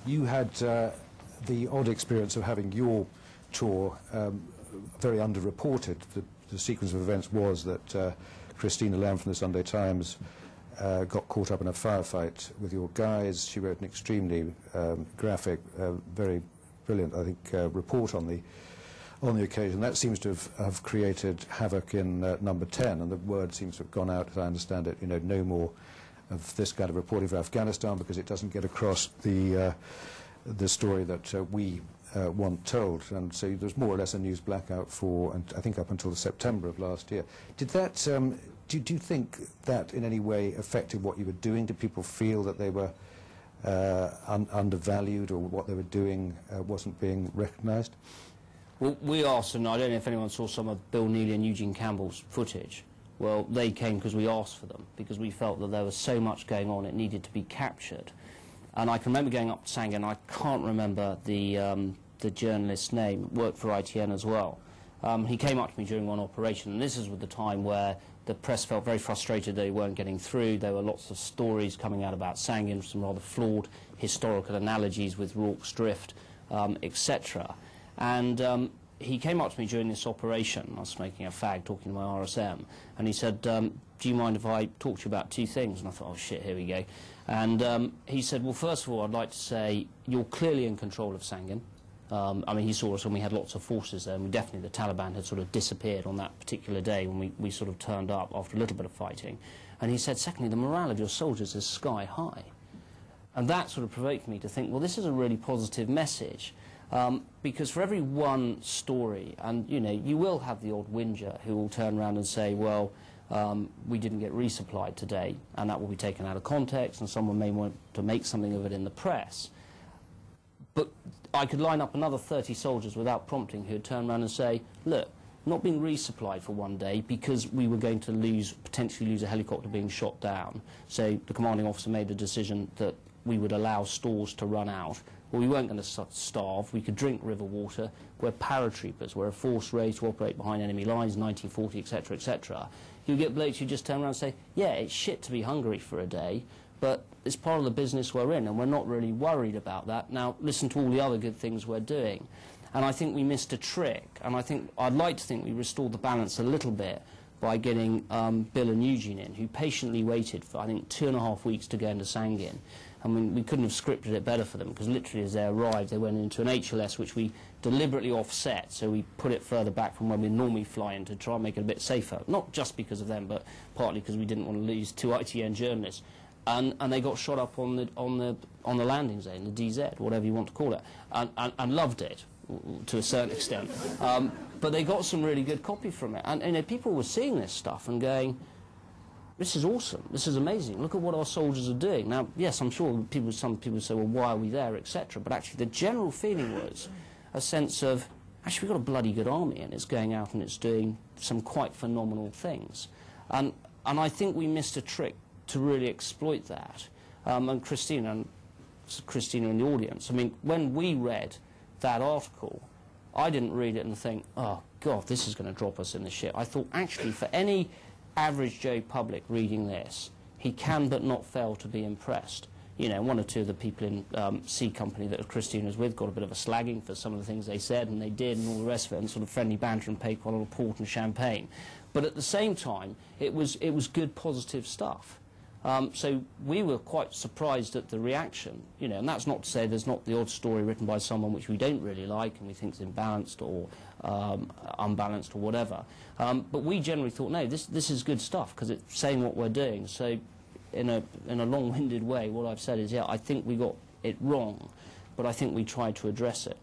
You had the odd experience of having your tour very underreported. The sequence of events was that Christina Lamb from the Sunday Times got caught up in a firefight with your guys. She wrote an extremely graphic, very brilliant, I think, report on the occasion. That seems to have created havoc in number 10, and the word seems to have gone out, as I understand it, no more of this kind of reporting for Afghanistan, because it doesn't get across the story that we want told. And so there's more or less a news blackout for, and I think up until September of last year. Did that, do you think that in any way affected what you were doing? Did people feel that they were undervalued, or what they were doing wasn't being recognised? Well, we asked, and I don't know if anyone saw some of Bill Neely and Eugene Campbell's footage. Well, they came because we asked for them, because we felt that there was so much going on, it needed to be captured. And I can remember going up to Sangin, I can't remember the journalist's name, worked for ITN as well. He came up to me during one operation, and this is with the time where the press felt very frustrated they weren't getting through. There were lots of stories coming out about Sangin, some rather flawed historical analogies with Rorke's Drift, etc. And he came up to me during this operation. I was smoking a fag, talking to my RSM, and he said, do you mind if I talk to you about two things? And I thought, oh shit, here we go. And he said, well, first of all, I'd like to say you're clearly in control of Sangin. I mean, he saw us when we had lots of forces there, and definitely the Taliban had sort of disappeared on that particular day when we sort of turned up after a little bit of fighting. And he said, secondly, the morale of your soldiers is sky high. And that sort of provoked me to think, well, this is a really positive message. Because for every one story, and you will have the odd whinger who will turn around and say, well, we didn't get resupplied today, and that will be taken out of context, and someone may want to make something of it in the press. But I could line up another 30 soldiers without prompting who would turn around and say, look, not being resupplied for one day because we were going to potentially lose a helicopter being shot down. So the commanding officer made the decision that we would allow stores to run out. Well, we weren't going to starve. We could drink river water. We're paratroopers. We're a force raised to operate behind enemy lines, 1940, etc., etc. You get blokes who just turn around and say, yeah, it's shit to be hungry for a day, but it's part of the business we're in, and we're not really worried about that. Now, listen to all the other good things we're doing. And I think we missed a trick, and I'd like to think we restored the balance a little bit by getting Bill and Eugene in, who patiently waited for, I think, 2.5 weeks to go into Sangin. I mean, we couldn't have scripted it better for them, because literally as they arrived, they went into an HLS, which we deliberately offset, so we put it further back from where we normally fly in to try and make it a bit safer. Not just because of them, but partly because we didn't want to lose 2 ITN journalists. And they got shot up on the landing zone, the DZ, whatever you want to call it, and loved it to a certain extent. But they got some really good copy from it, and people were seeing this stuff and going, this is awesome, this is amazing, look at what our soldiers are doing. Now, yes, I'm sure some people say, well, why are we there, etc. But actually the general feeling was a sense of, actually, we've got a bloody good army, and it's going out and it's doing some quite phenomenal things. And I think we missed a trick to really exploit that. And Christina in the audience, I mean, when we read that article, I didn't read it and think, oh, God, this is going to drop us in the shit. I thought, actually, for any average Joe public reading this, he can but not fail to be impressed. One or two of the people in C Company that Christina's with got a bit of a slagging for some of the things they said and they did and all the rest of it, and sort of friendly banter and paid quite a lot of port and champagne. But at the same time, it was good, positive stuff. So we were quite surprised at the reaction, and that's not to say there's not the odd story written by someone which we don't really like and we think is imbalanced or unbalanced or whatever. But we generally thought, no, this is good stuff because it's saying what we're doing. So in a long-winded way, what I've said is, yeah, I think we got it wrong, but I think we tried to address it.